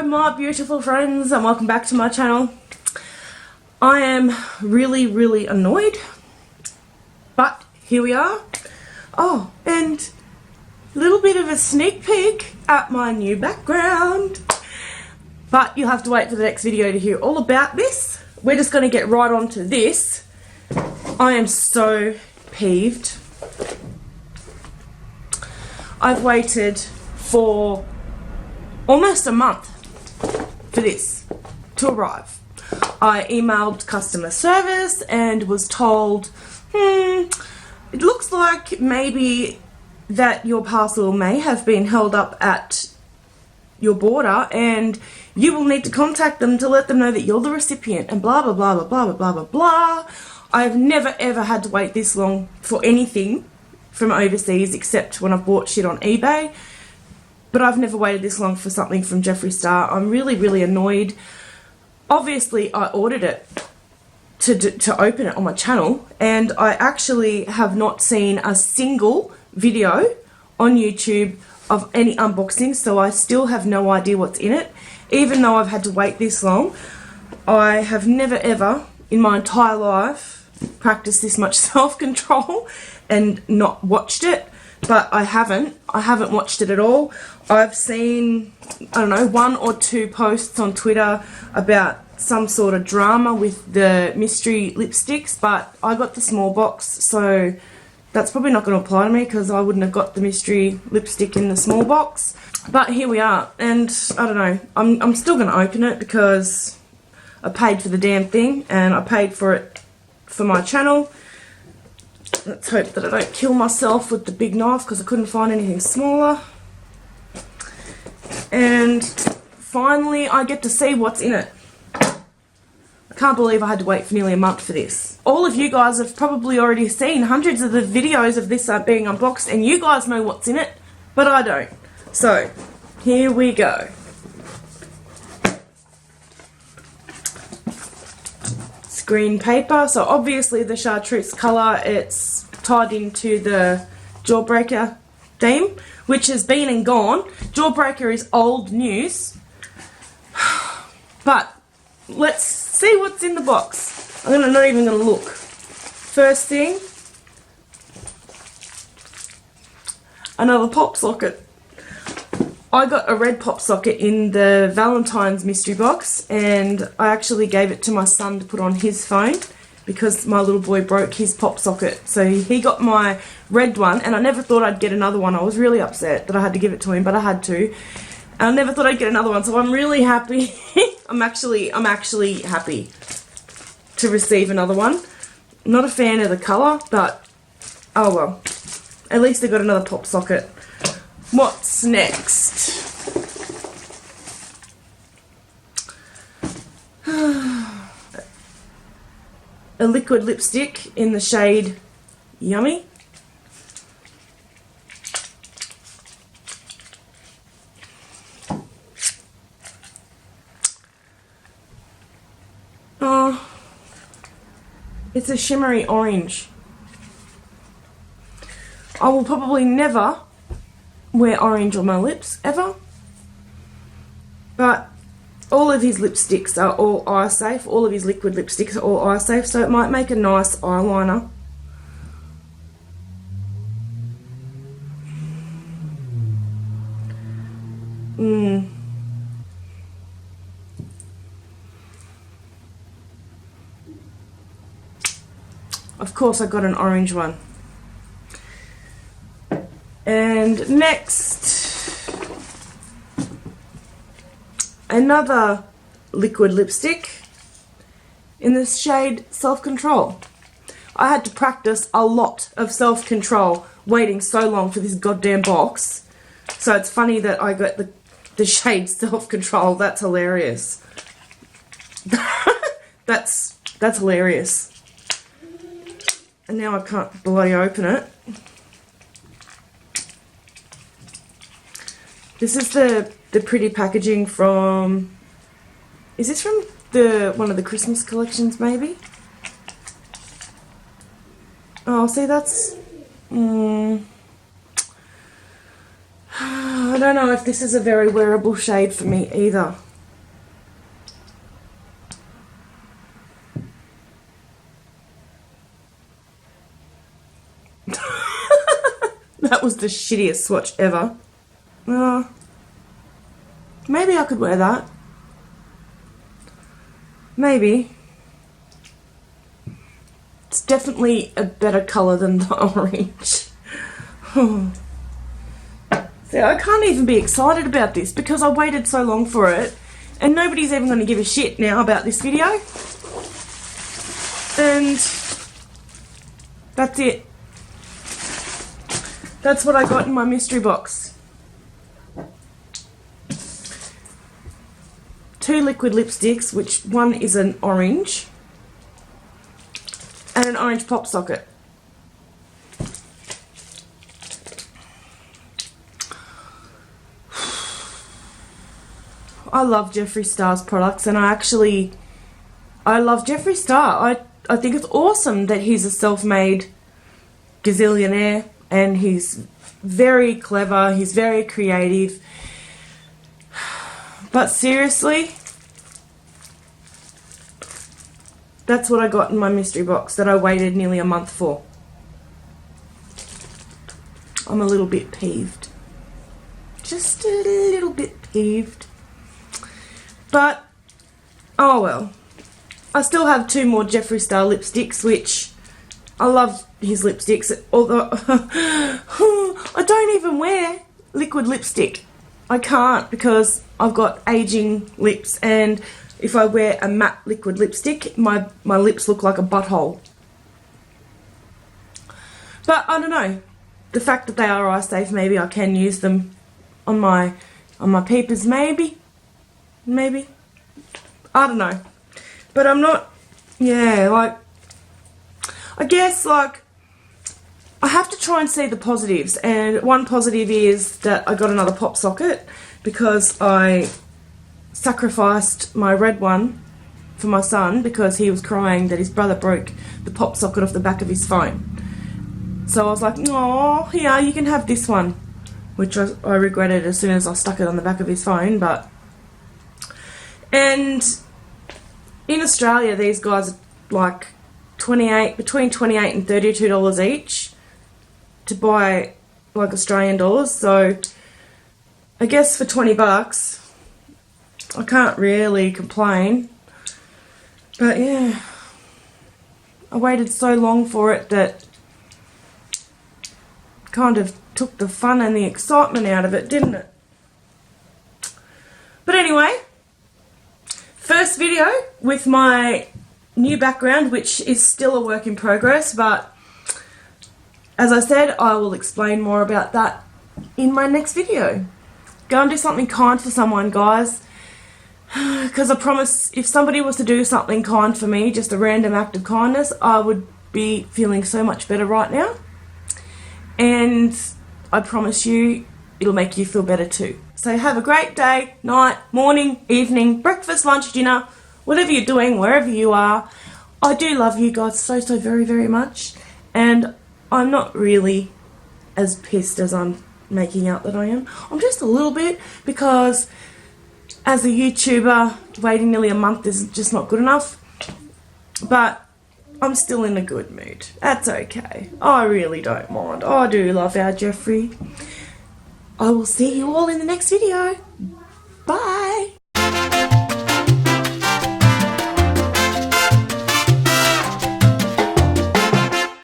my beautiful friends, and welcome back to my channel. I am really annoyed, but here we are. Oh, and a little bit of a sneak peek at my new background, but you'll have to wait for the next video to hear all about this. We're just going to get right on to this. I am so peeved. I've waited for almost a month for this to arrive. I emailed customer service and was told, it looks like maybe that your parcel may have been held up at your border and you will need to contact them to let them know that you're the recipient and blah blah blah blah blah blah blah blah. I've never ever had to wait this long for anything from overseas except when I've bought shit on eBay. But I've never waited this long for something from Jeffree Star. I'm really annoyed. Obviously, I ordered it to open it on my channel, and I actually have not seen a single video on YouTube of any unboxing, so I still have no idea what's in it. Even though I've had to wait this long, I have never ever in my entire life practiced this much self-control and not watched it. But I haven't watched it at all. I've seen, I don't know, 1 or 2 posts on Twitter about some sort of drama with the mystery lipsticks, but I got the small box, so that's probably not going to apply to me because I wouldn't have got the mystery lipstick in the small box. But here we are, and I don't know, I'm still going to open it because I paid for the damn thing, and I paid for it for my channel. Let's hope that I don't kill myself with the big knife because I couldn't find anything smaller. And finally I get to see what's in it. I can't believe I had to wait for nearly a month for this. All of you guys have probably already seen hundreds of the videos of this being unboxed, and you guys know what's in it, but I don't. So, here we go. Green paper, so obviously the chartreuse colour, it's tied into the Jawbreaker theme, which has been and gone. Jawbreaker is old news, but let's see what's in the box. I'm not even going to look. First thing, another pop socket. I got a red pop socket in the Valentine's mystery box, and I actually gave it to my son to put on his phone because my little boy broke his pop socket. So he got my red one, and I never thought I'd get another one. I was really upset that I had to give it to him, but I had to. And I never thought I'd get another one, so I'm really happy. I'm actually happy to receive another one. I'm not a fan of the colour, but oh well. At least I got another pop socket. What's next? A liquid lipstick in the shade Yummy. Oh, it's a shimmery orange. I will probably never wear orange on my lips ever, but all of his lipsticks are all eye safe. All of his liquid lipsticks are all eye safe, so it might make a nice eyeliner. Of course I got an orange one. And next, another liquid lipstick in the shade Self-Control. I had to practice a lot of self-control waiting so long for this goddamn box. So it's funny that I got the shade Self-Control. That's hilarious. That's hilarious. And now I can't bloody open it. This is the pretty packaging from, is this from one of the Christmas collections maybe? Oh, see that's, I don't know if this is a very wearable shade for me either. That was the shittiest swatch ever. Maybe I could wear that. Maybe. It's definitely a better colour than the orange. See, I can't even be excited about this because I waited so long for it, and nobody's even going to give a shit now about this video. And that's it. That's what I got in my mystery box. 2 liquid lipsticks, which one is an orange, and an orange pop socket. I love Jeffree Star's products, and I love Jeffree Star. I think it's awesome that he's a self-made gazillionaire, and he's very clever, he's very creative. But seriously, that's what I got in my mystery box that I waited nearly a month for. I'm a little bit peeved. Just a little bit peeved. But, oh well. I still have 2 more Jeffree Star lipsticks, which I love his lipsticks, although I don't even wear liquid lipstick. I can't because I've got aging lips, and if I wear a matte liquid lipstick, my lips look like a butthole. But I don't know. The fact that they are eye safe, maybe I can use them on my peepers, maybe. I don't know. But I'm not, I guess, I have to try and see the positives, and one positive is that I got another pop socket because I sacrificed my red one for my son because he was crying that his brother broke the pop socket off the back of his phone. So I was like, oh, yeah, you can have this one, which I regretted as soon as I stuck it on the back of his phone. And in Australia, these guys are like between $28 and $32 each to buy, like, Australian dollars. So I guess for $20, I can't really complain. But yeah, I waited so long for it that kind of took the fun and the excitement out of it, didn't it? But anyway, first video with my new background, which is still a work in progress, but as I said, I will explain more about that in my next video. Go and do something kind for someone, guys, because I promise if somebody was to do something kind for me, just a random act of kindness, I would be feeling so much better right now, and I promise you it'll make you feel better too. So have a great day, night, morning, evening, breakfast, lunch, dinner, whatever you're doing, wherever you are. I do love you guys so very, very much, and I'm not really as pissed as I'm making out that I am. I'm just a little bit, because as a YouTuber, waiting nearly a month is just not good enough, but I'm still in a good mood. That's okay. I really don't mind. I do love our Jeffree. I will see you all in the next video. Bye.